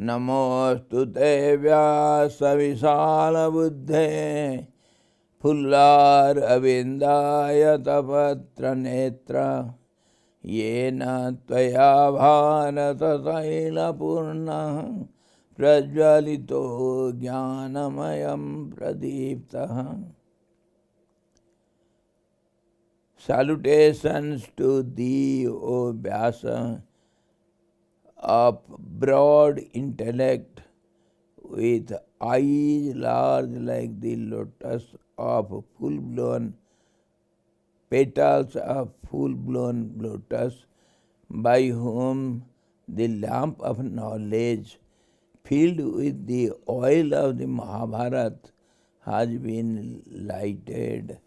नमोऽस्तु ते व्यासविशालबुद्धे फुल्लारविन्दायतपत्रनेत्र येन त्वया भारततैलपूर्णः प्रज्वलितो ज्ञानमयं प्रदीप्तः. Salutations to thee, O Vyasa, of broad intellect, with eyes large like the lotus of full-blown petals of full-blown lotus, by whom the lamp of knowledge, filled with the oil of the Mahabharata, has been lighted.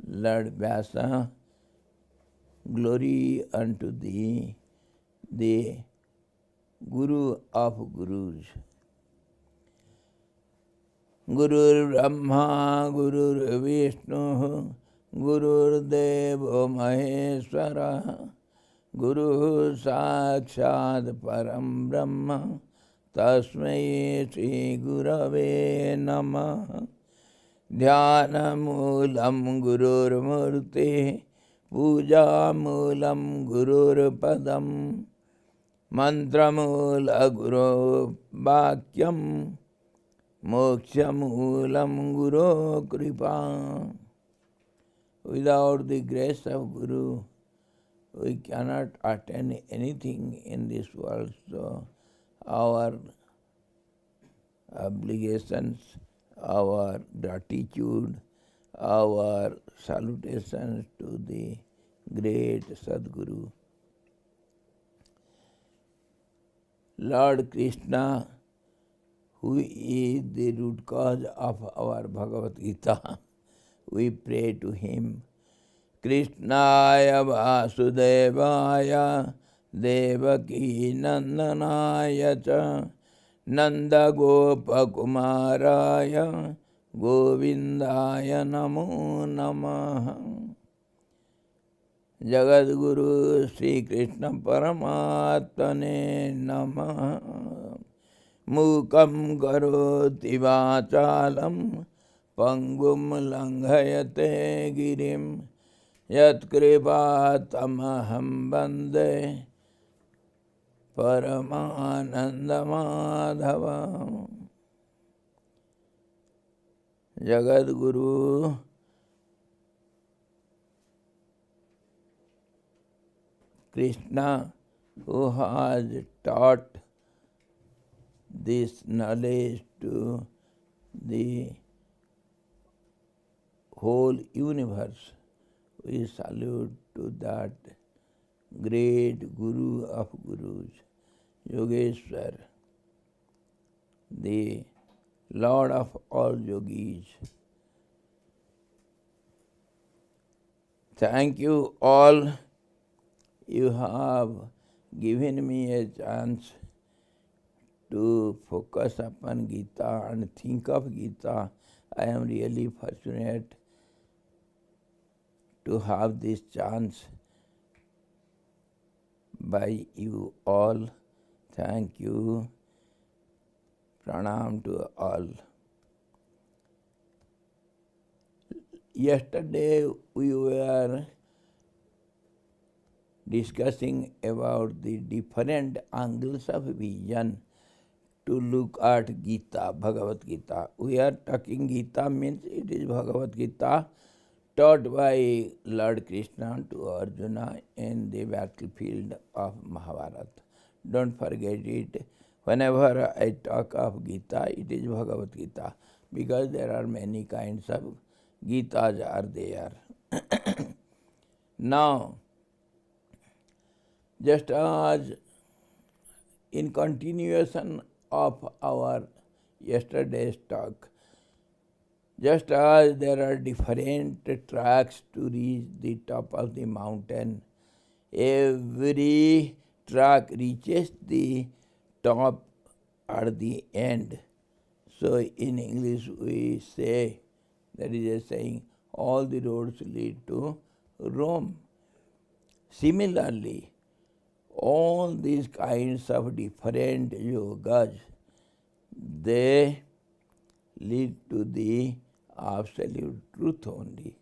Lord Vyasa, glory unto thee, the Guru of Gurus. Gurur Brahma, Gurur Vishnu, Gurur Devo Maheshwara, Guru Sakshat Param Brahma, Tasmai Shri Gurave Namah. Dhyanamoolam Gurur Murti, Pujamoolam Gurur Padam, Mantramoola Guru Bhakyam, Mokshamoolam Guru Kripa. Without the grace of Guru, we cannot attain anything in this world. So our obligations, our gratitude, our salutations to the great Sadguru. Lord Krishna, who is the root cause of our Bhagavad Gita, we pray to him. Krishnaya Vasudevaya Devaki Nandanaya cha Nanda Gopa Kumaraya Govindaya Namo Namaha. Jagadguru Sri Krishna Paramatmane Namaha. Mukam Karoti Vachalam Pangum Langhayate Girim Yat Kripatamaham Bande Paramananda Madhava. Jagadguru Krishna, who has taught this knowledge to the whole universe, we salute to that great Guru of Gurus, Yogeshwar, the Lord of all yogis. Thank you all. You have given me a chance to focus upon Gita and think of Gita. I am really fortunate to have this chance by you all. Thank you. Pranam to all. Yesterday we were discussing about the different angles of vision to look at Gita, Bhagavad Gita. We are talking Gita means it is Bhagavad Gita taught by Lord Krishna to Arjuna in the battlefield of Mahabharata. Don't forget it. Whenever I talk of Gita, it is Bhagavad Gita, because there are many kinds of Gitas are there. Now, just as in continuation of our yesterday's talk, just as there are different tracks to reach the top of the mountain, every track reaches the top at the end. So in English we say, that is a saying, all the roads lead to Rome. Similarly, all these kinds of different yogas, they lead to the absolute truth only.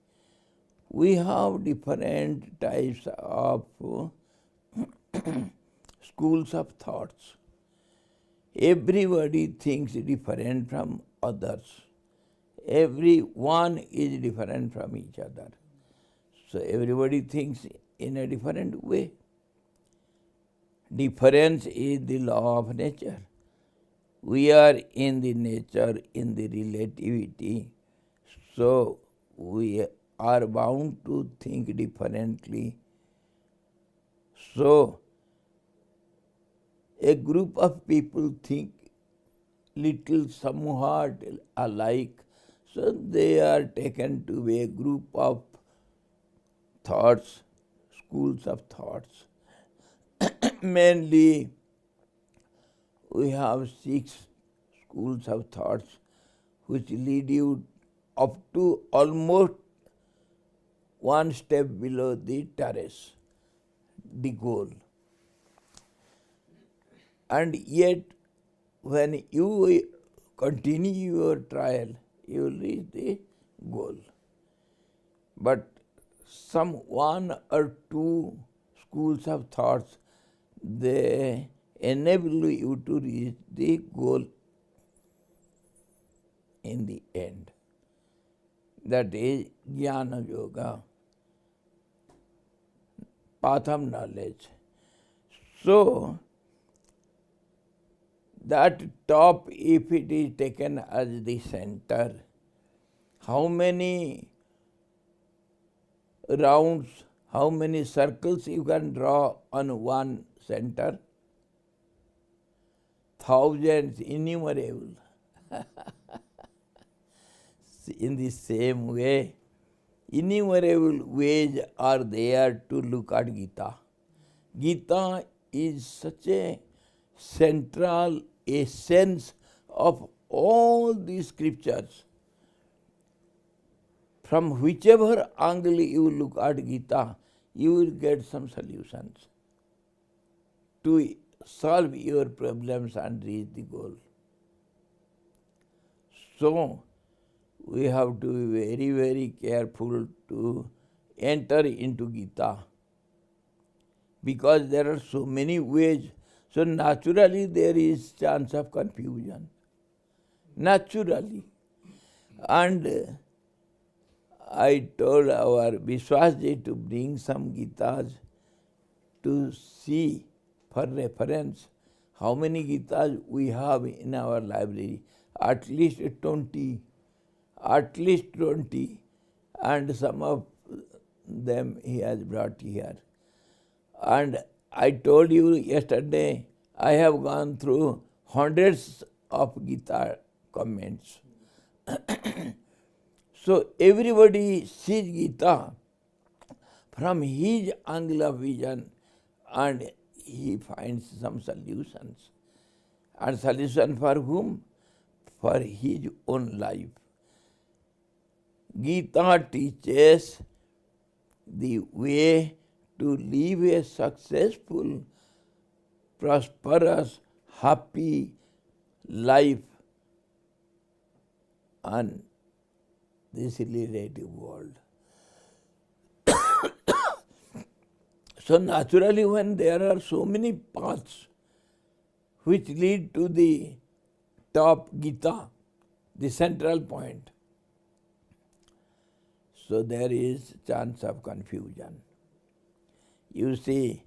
We have different types of schools of thoughts. Everybody thinks different from others. Everyone is different from each other. So everybody thinks in a different way. Difference is the law of nature. We are in the nature, in the relativity, so we are bound to think differently. So a group of people think little somewhat alike, so they are taken to be a group of thoughts, schools of thoughts. Mainly, we have 6 schools of thoughts which lead you up to almost one step below the terrace, the goal. And yet, when you continue your trial, you will reach the goal. But some 1 or 2 schools of thoughts, they enable you to reach the goal in the end. That is Jnana Yoga, path of knowledge. So, that top, if it is taken as the center, how many rounds, how many circles you can draw on one center? Thousands, innumerable. In the same way, innumerable ways are there to look at Gita. Gita is such a central essence of all these scriptures. From whichever angle you look at Gita, you will get some solutions to solve your problems and reach the goal. So, we have to be very, very careful to enter into Gita, because there are so many ways. So naturally there is chance of confusion. Naturally. And I told our Vishwasji to bring some Gitas to see for reference how many Gitas we have in our library. At least 20. At least 20. And some of them he has brought here. And I told you yesterday, I have gone through hundreds of Gita comments. So everybody sees Gita from his angle of vision, and he finds some solutions. And solution for whom? For his own life. Gita teaches the way to live a successful, prosperous, happy life on this relative world. So naturally, when there are so many paths which lead to the top Gita, the central point, so there is chance of confusion. You see,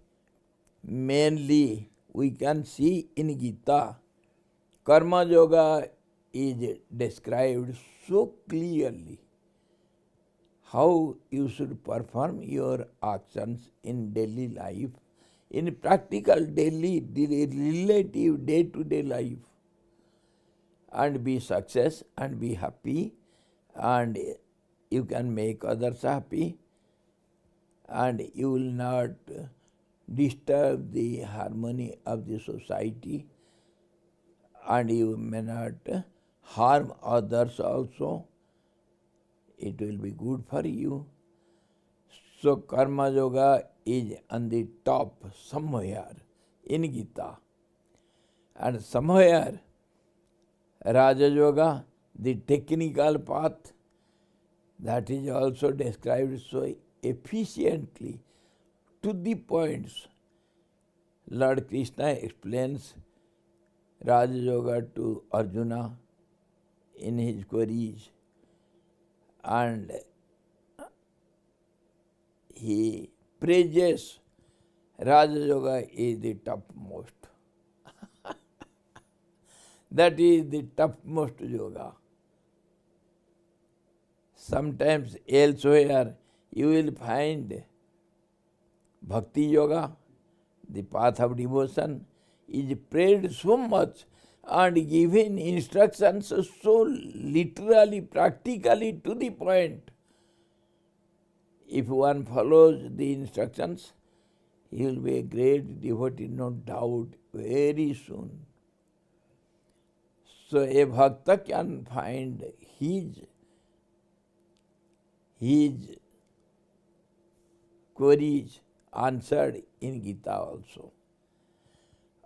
mainly we can see in Gita, Karma Yoga is described so clearly how you should perform your actions in daily life, in practical daily, relative day-to-day life, and be success and be happy, and you can make others happy, and you will not disturb the harmony of the society, and you may not harm others also. It will be good for you. So Karma Yoga is on the top somewhere in Gita. And somewhere Raja Yoga, the technical path, that is also described so efficiently, to the points. Lord Krishna explains Raja Yoga to Arjuna in his queries, and he praises Raja Yoga is the topmost. That is the topmost yoga. Sometimes elsewhere you will find Bhakti Yoga, the path of devotion, is prayed so much and given instructions so literally, practically to the point. If one follows the instructions, he will be a great devotee, no doubt, very soon. So a bhakta can find his queries answered in Gita also.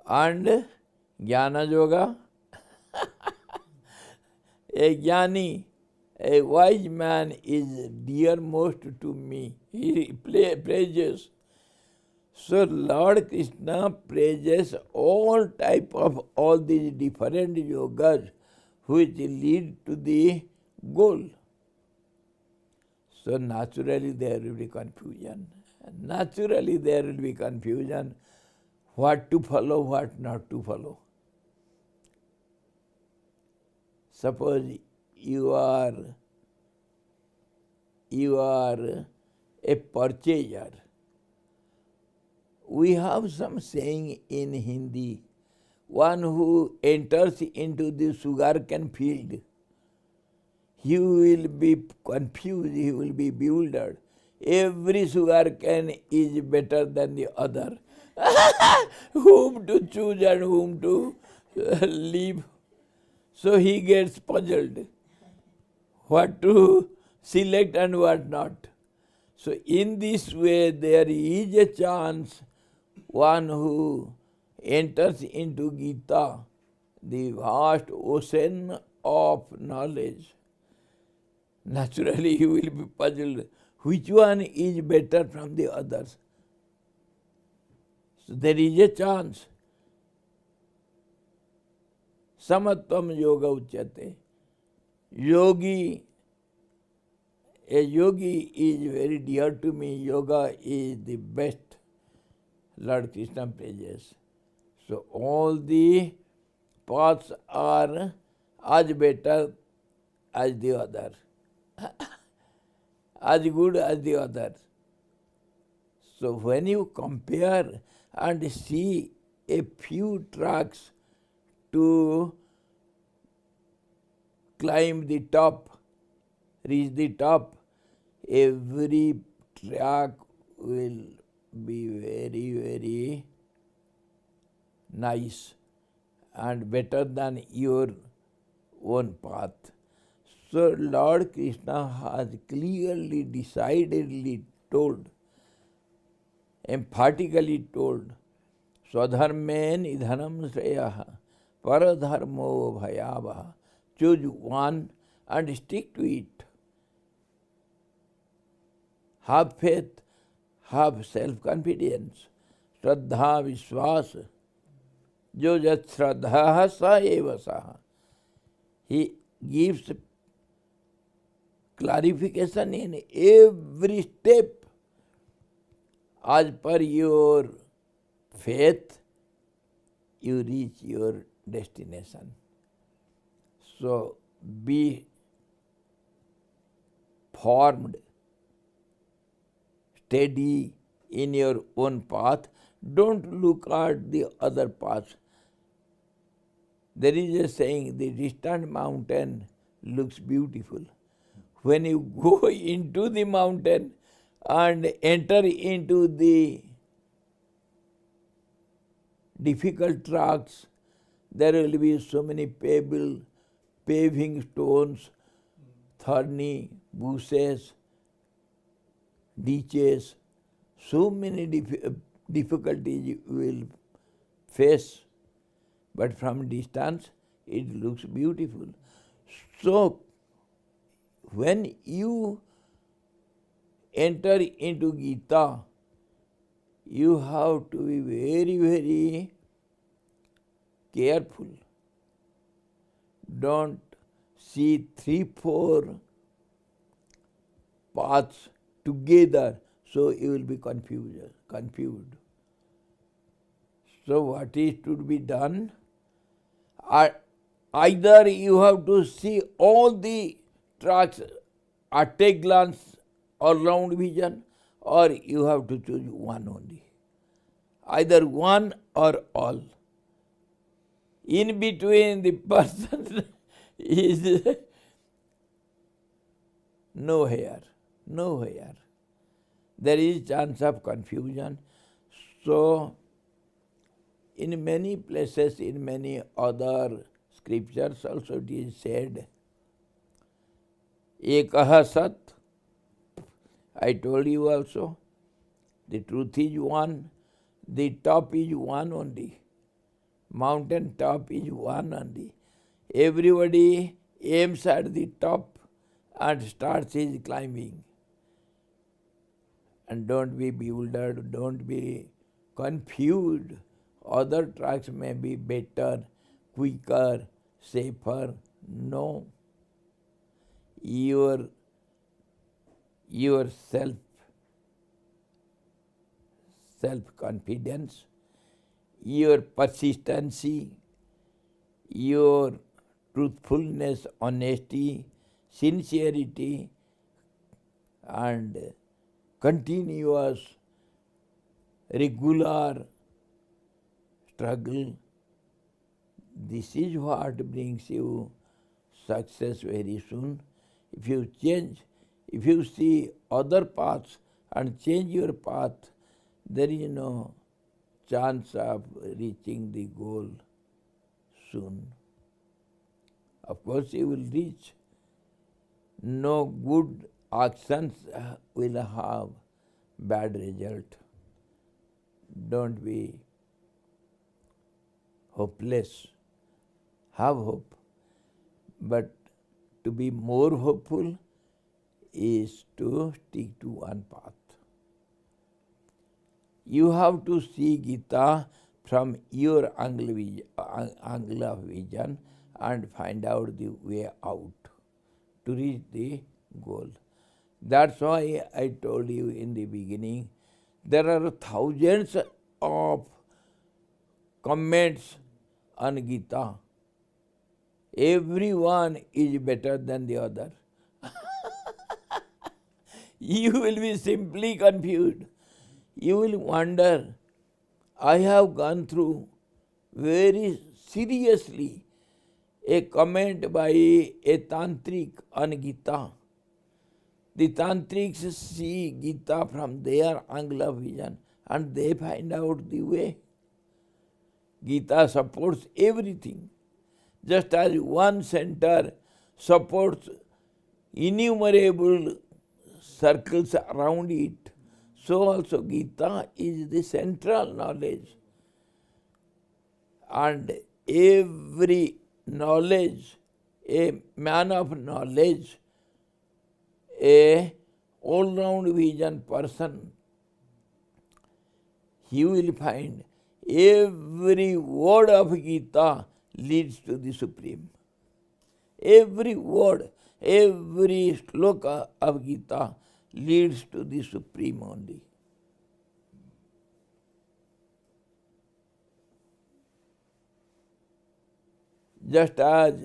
And Jnana Yoga, a jnani, a wise man is dearmost to me. He praises. So Lord Krishna praises all type of all these different yogas which lead to the goal. So naturally there will be confusion. Naturally there will be confusion, what to follow, what not to follow. Suppose you are a purchaser. We have some saying in Hindi, one who enters into the sugarcane field, he will be confused, he will be bewildered. Every sugarcane is better than the other. Whom to choose and whom to leave. So he gets puzzled, what to select and what not. So in this way there is a chance one who enters into Gita, the vast ocean of knowledge, naturally he will be puzzled, which one is better from the others. So there is a chance. Samatvam yoga uchyate. Yogi, a yogi is very dear to me. Yoga is the best. Lord Krishna praises. So all the paths are as better as the other, as good as the other. So when you compare and see a few tracks to climb the top, reach the top, every track will be very, very nice and better than your own path. So Lord Krishna has clearly, decidedly told, emphatically told, Swadharme nidhanam sreyaha paradharmo bhayavaha. Choose one and stick to it. Have faith, have self-confidence, Shraddha Vishwas. Jo jat Shraddha sa eva saha. He gives clarification in every step. As per your faith, you reach your destination. So be formed, steady in your own path. Don't look at the other paths. There is a saying, the distant mountain looks beautiful. When you go into the mountain and enter into the difficult tracks, there will be so many paving stones, thorny bushes, ditches, so many difficulties you will face, but from distance it looks beautiful. So, when you enter into Gita, you have to be very, very careful. Don't see 3-4 paths together, so you will be confused. So what is to be done? Either you have to see all the tracks at a glance or round vision, or you have to choose one only. Either one or all. In between the person is no hair. There is chance of confusion. So, in many places, in many other scriptures also it is said, Ekaha Sat. I told you also, the truth is one, the top is one only, mountain top is one only. Everybody aims at the top and starts his climbing. And don't be bewildered, don't be confused. Other tracks may be better, quicker, safer. No. Your self-confidence, your persistency, your truthfulness, honesty, sincerity, and continuous, regular struggle, this is what brings you success very soon. If you see other paths and change your path, there is no chance of reaching the goal soon. Of course you will reach. No good actions will have bad result. Don't be hopeless. Have hope. But to be more hopeful is to stick to one path. You have to see Gita from your angle of vision and find out the way out to reach the goal. That's why I told you in the beginning, there are thousands of comments on Gita. Everyone is better than the other. You will be simply confused. You will wonder, I have gone through very seriously a comment by a tantric on Gita. The tantrics see Gita from their angle of vision and they find out the way. Gita supports everything. Just as one center supports innumerable circles around it, so also Gita is the central knowledge. And every knowledge, a man of knowledge, a all-round vision person, he will find every word of Gita leads to the Supreme. Every word, every sloka of Gita leads to the Supreme only. Just as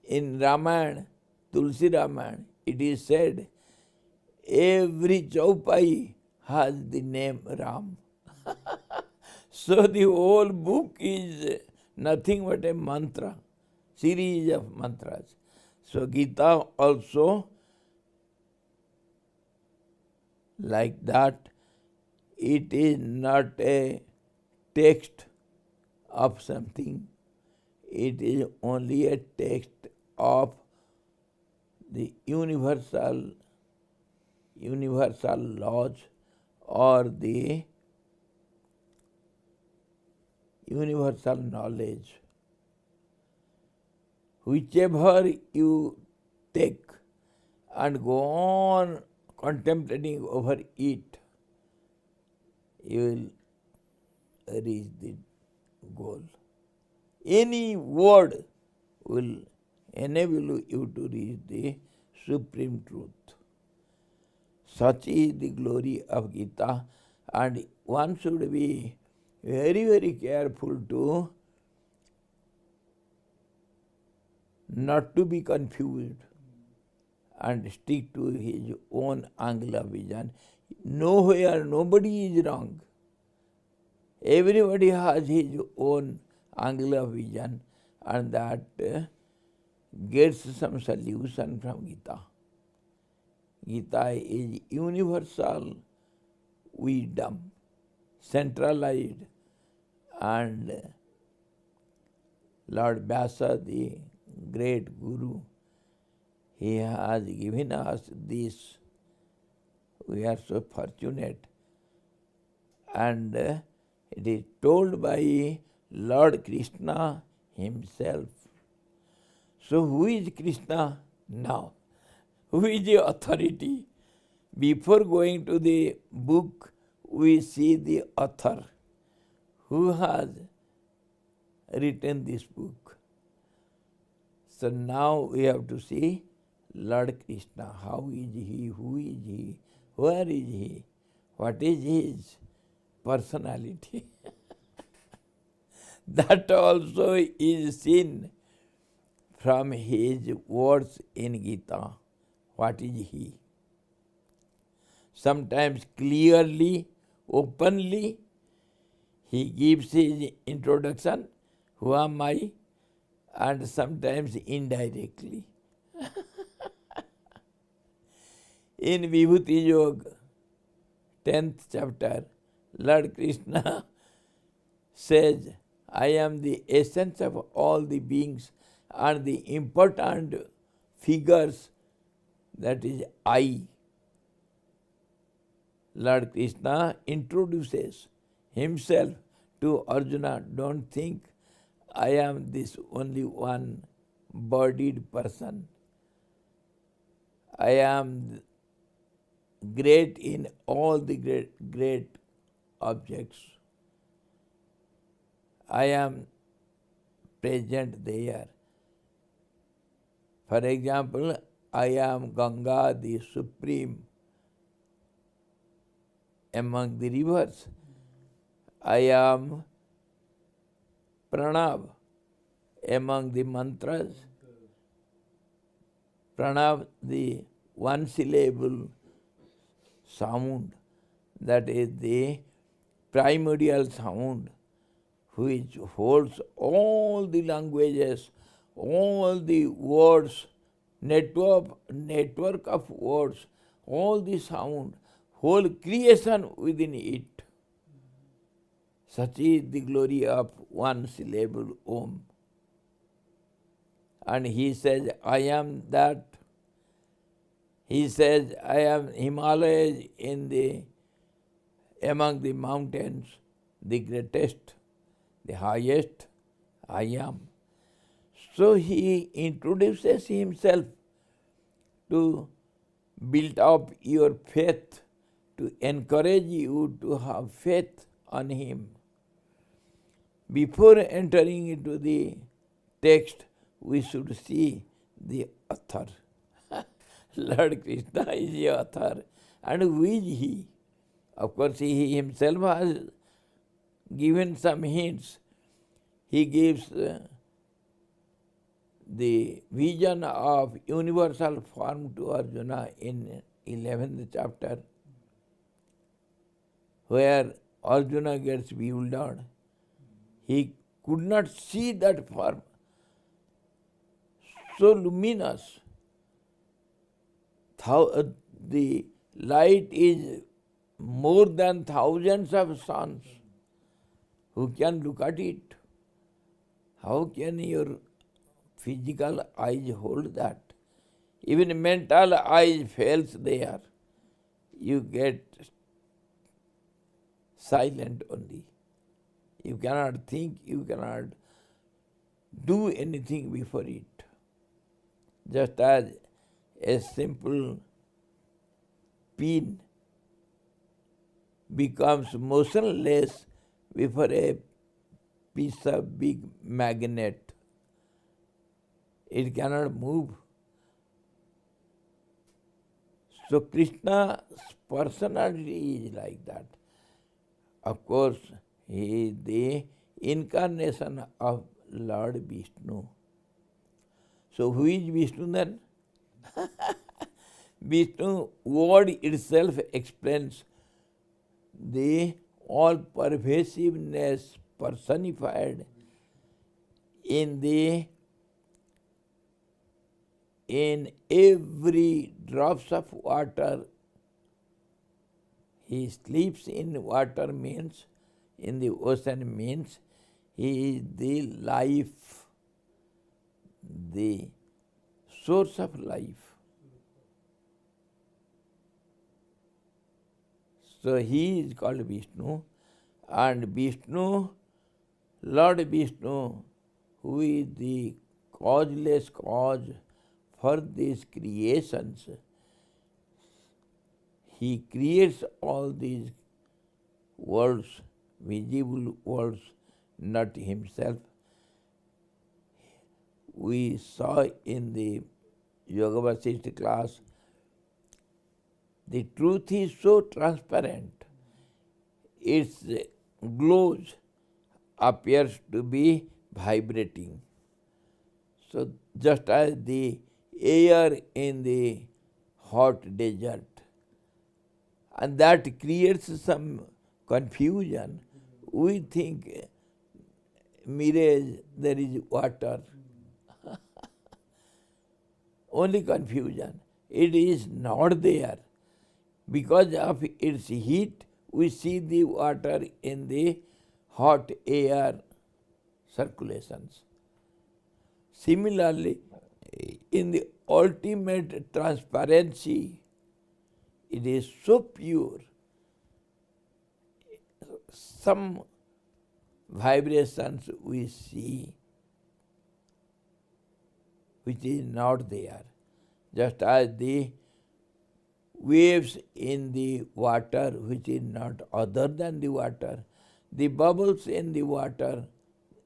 in Ramayana, Tulsi Ramayana, it is said, every chaupai has the name Ram. So the whole book is nothing but a mantra, series of mantras. So Gita also like that. It is not a text of something. It is only a text of the universal universal laws or the universal knowledge. Whichever you take and go on contemplating over it, you will reach the goal. Any word will enable you to reach the supreme truth. Such is the glory of Gita, and one should be very, very careful to not to be confused and stick to his own angle of vision. Nowhere, nobody is wrong. Everybody has his own angle of vision, and that gets some solution from Gita. Gita is universal wisdom, centralized, and Lord Vyasa, the great Guru, he has given us this. We are so fortunate. And it is told by Lord Krishna himself. So who is Krishna now? Who is the authority? Before going to the book, we see the author. Who has written this book? So now we have to see Lord Krishna. How is he? Who is he? Where is he? What is his personality? That also is seen from his words in Gita. What is he? Sometimes clearly, openly, he gives his introduction, who am I? And sometimes indirectly. In Vibhuti Yoga, 10th chapter, Lord Krishna says, I am the essence of all the beings, and the important figures, that is I. Lord Krishna introduces himself to Arjuna. Don't think I am this only one bodied person. I am great in all the great objects. I am present there. For example, I am Ganga, the supreme among the rivers. I am Pranav among the mantras. Pranav, the one syllable sound, that is the primordial sound which holds all the languages, all the words, network of words, all the sound, whole creation within it. Such is the glory of one syllable Om. And he says, I am that. He says, I am Himalayas among the mountains, the greatest, the highest, I am. So he introduces himself to build up your faith, to encourage you to have faith on him. Before entering into the text, we should see the author. Lord Krishna is the author. And who is he? Of course, he himself has given some hints. He gives the vision of universal form to Arjuna in 11th chapter, where Arjuna gets bewildered. He could not see that form, so luminous. The light is more than thousands of suns. Who can look at it? How can your physical eyes hold that? Even mental eyes fails there. you get silent only. You cannot think, you cannot do anything before it. Just as a simple pin becomes motionless before a piece of big magnet. It cannot move. So Krishna's personality is like that. Of course, he is the incarnation of Lord Vishnu. So who is Vishnu then? Vishnu word itself explains the all-pervasiveness personified in every drops of water. He sleeps in water means, in the ocean means, he is the life, the source of life. So he is called Vishnu, and Vishnu, Lord Vishnu, who is the causeless cause for these creations, he creates all these worlds, visible worlds, not himself. We saw in the Yoga Vasishtha class, the truth is so transparent. Its glows appears to be vibrating. So just as the air in the hot desert, and that creates some confusion. We think mirage, there is water. Only confusion. It is not there. Because of its heat, we see the water in the hot air circulations. Similarly, in the ultimate transparency, it is so pure. Some vibrations we see which is not there. Just as the waves in the water which is not other than the water, the bubbles in the water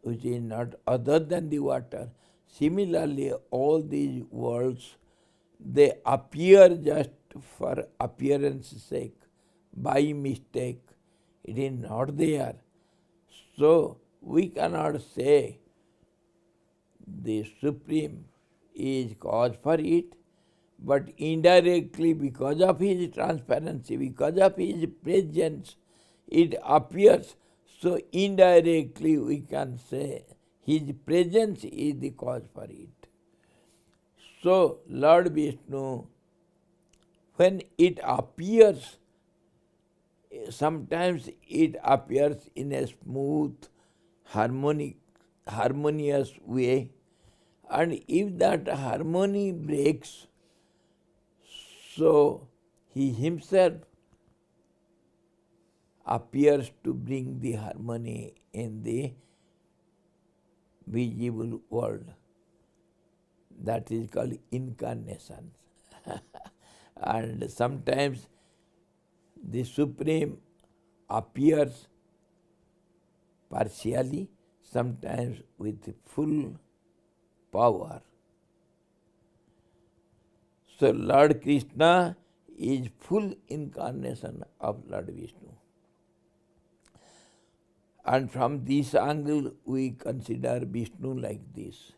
which is not other than the water. Similarly, all these worlds, they appear just for appearance sake, by mistake. It is not there. So we cannot say the Supreme is cause for it, but indirectly because of his transparency, because of his presence, it appears. So indirectly we can say his presence is the cause for it. So Lord Vishnu, when it appears, sometimes it appears in a smooth, harmonious way, and if that harmony breaks, so he himself appears to bring the harmony in the visible world. That is called incarnation. And sometimes the Supreme appears partially, sometimes with full power. So Lord Krishna is full incarnation of Lord Vishnu. And from this angle we consider Vishnu like this.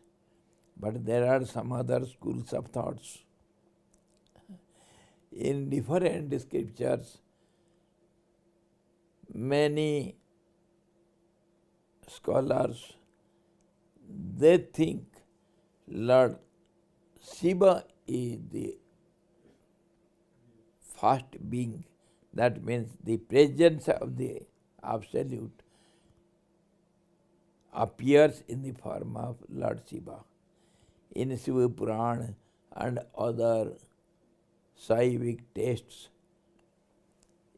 But there are some other schools of thoughts. In different scriptures, many scholars, they think Lord Shiva is the first being. That means the presence of the Absolute appears in the form of Lord Shiva. In Shiva Purana and other Saivic texts,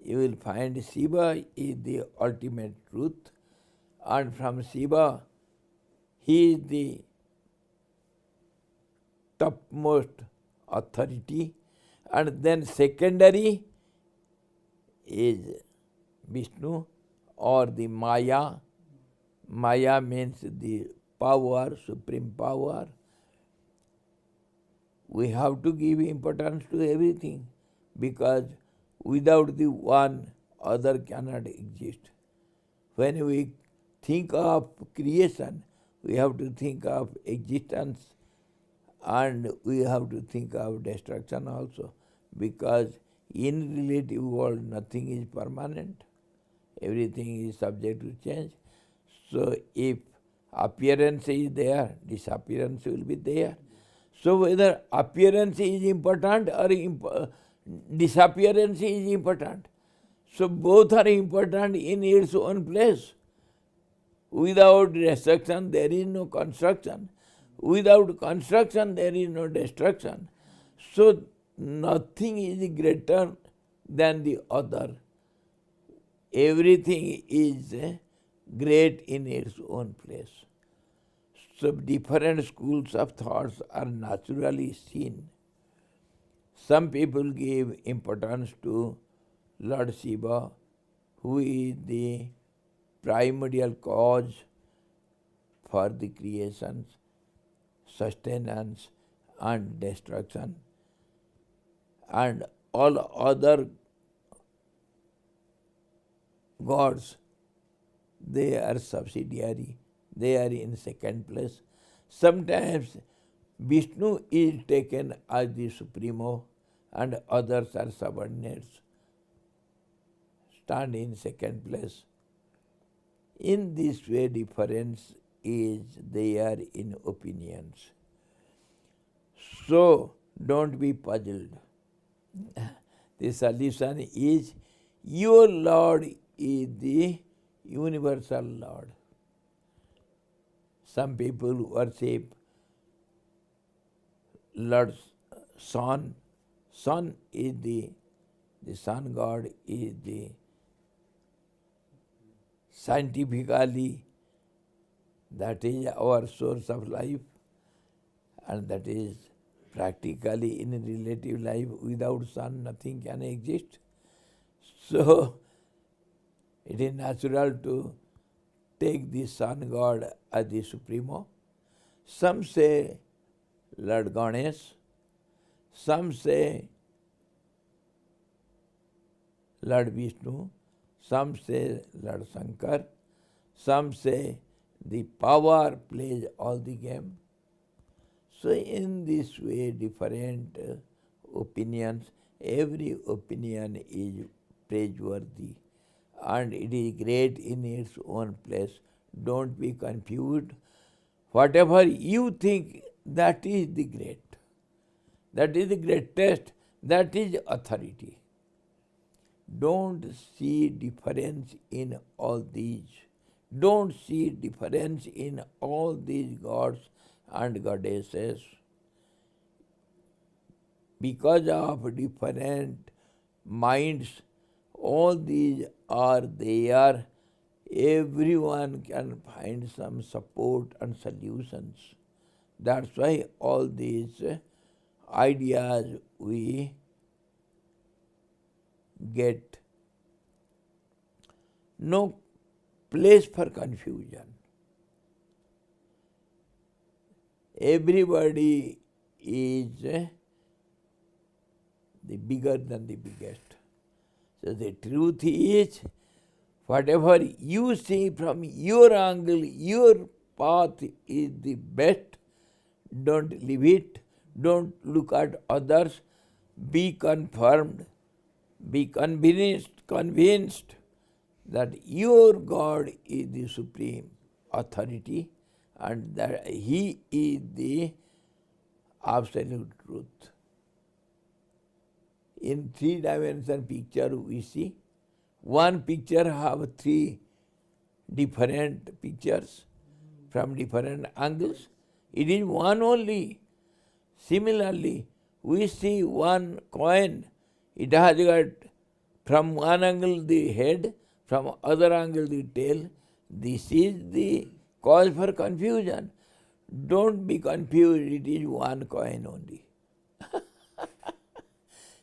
you will find Shiva is the ultimate truth, and from Shiva, he is the topmost authority, and then secondary is Vishnu or the Maya. Maya means the power, supreme power. We have to give importance to everything, because without the one, other cannot exist. When we think of creation, we have to think of existence, and we have to think of destruction also, because in relative world nothing is permanent. Everything is subject to change. So if appearance is there, disappearance will be there. So whether appearance is important or disappearance is important. So both are important in its own place. Without destruction there is no construction. Without construction there is no destruction. So nothing is greater than the other. Everything is great in its own place. So different schools of thoughts are naturally seen. Some people give importance to Lord Shiva, who is the primordial cause for the creation, sustenance and destruction, and all other gods, they are subsidiary, they are in second place. Sometimes Vishnu is taken as the supremo and others are subordinates, stand in second place. In this way difference is there in opinions. So don't be puzzled. The solution is your Lord is the universal Lord. Some people worship Lord's Sun. Sun is the Sun God is the scientifically, that is our source of life, and that is practically in relative life. Without sun nothing can exist. So it is natural to take the sun God as the supremo. Some say Lord Ganesh, some say Lord Vishnu, some say Lord Shankar, some say the power plays all the game. So in this way different opinions, every opinion is praiseworthy and it is great in its own place. Don't be confused. Whatever you think, that is the great. That is the greatest. That is authority. Don't see difference in all these. Don't see difference in all these gods and goddesses. Because of different minds, all these are there. Everyone can find some support and solutions. That's why all these ideas we get no place for confusion. Everybody is the bigger than the biggest. So the truth is, whatever you see from your angle, your path is the best. Don't leave it. Don't look at others. Be confirmed. Be convinced that your God is the supreme authority and that He is the absolute truth. In three-dimensional picture we see, one picture have three different pictures from different angles. It is one only. Similarly, we see one coin, it has got From one angle the head, from other angle the tail. This is the cause for confusion. Don't be confused, it is one coin only.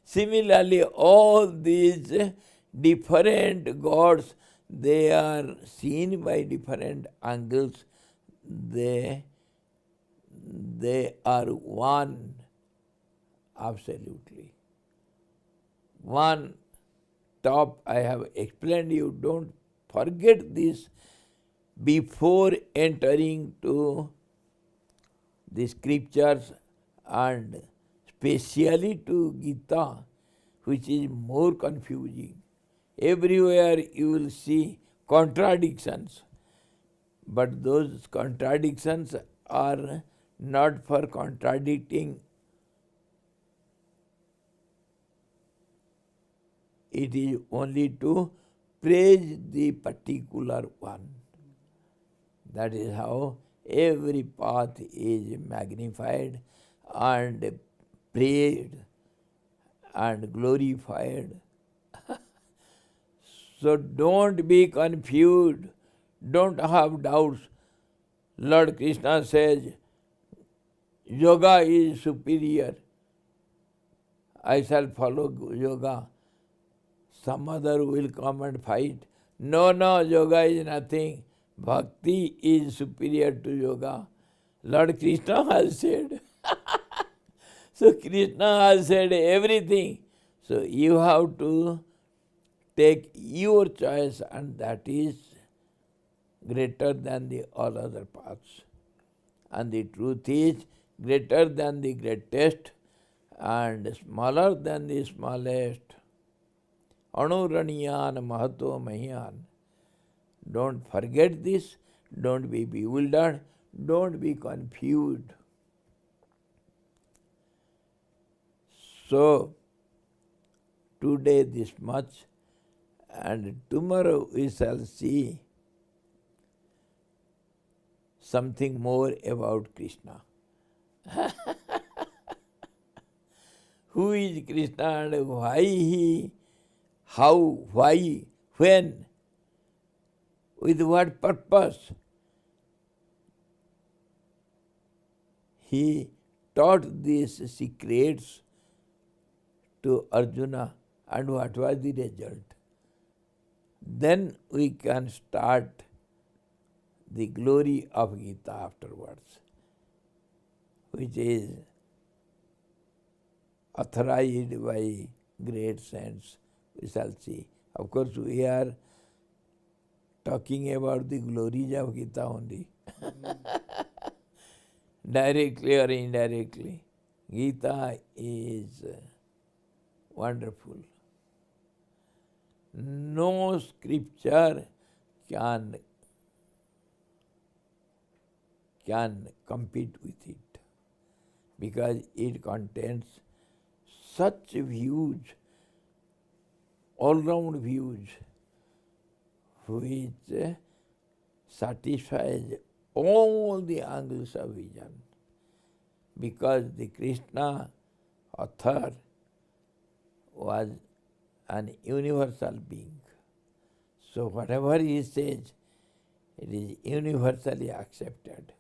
Similarly, all these different gods, they are seen by different angles. They are one, absolutely. One top, I have explained you, don't forget this before entering to the scriptures and especially to Gita, which is more confusing. Everywhere you will see contradictions, but those contradictions are not for contradicting. It is only to praise the particular one. That is how every path is magnified and praised and glorified. So don't be confused, don't have doubts. Lord Krishna says, yoga is superior. I shall follow yoga. Some other will come and fight. No, yoga is nothing. Bhakti is superior to yoga. Lord Krishna has said. So Krishna has said everything. So you have to take your choice, and that is greater than the all other paths. And the truth is greater than the greatest and smaller than the smallest. Anuraniyan Mahato Mahiyan. Don't forget this, don't be bewildered, don't be confused. So, today this much, and tomorrow we shall see something more about Krishna. Who is Krishna and why he, how, why, when, with what purpose he taught these secrets to Arjuna, and what was the result. Then we can start the glory of Gita afterwards, which is authorized by great saints. We shall see. Of course, we are talking about the glories of Gita only. Directly or indirectly. Gita is wonderful. No scripture can compete with it, because it contains such views, all-round views, which satisfies all the angles of vision. Because the Krishna author was an universal being. So whatever he says, it is universally accepted.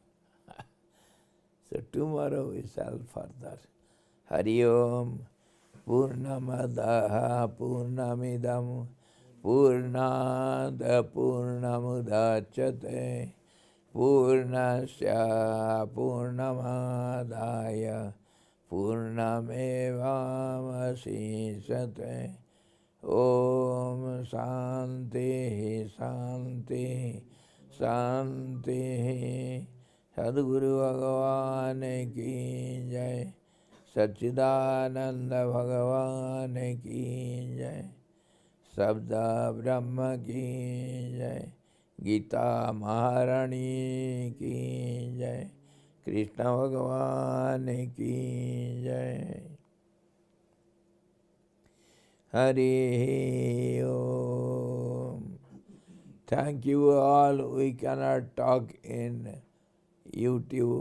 So tomorrow we shall further. Hari Om Purnamadaha Purnamidam Purnada Purnamudachyate Purnasya Purnamadaya Purnamevamasisyate. Om Shanti Shanti Shanti. Sadguru Bhagavan ki jai. Satchidananda Bhagavan ki jai. Sabda Brahma ki jai. Gita Maharani ki jai. Krishna Bhagavan ki jai. Hari Om. Thank you all. We cannot talk in YouTube.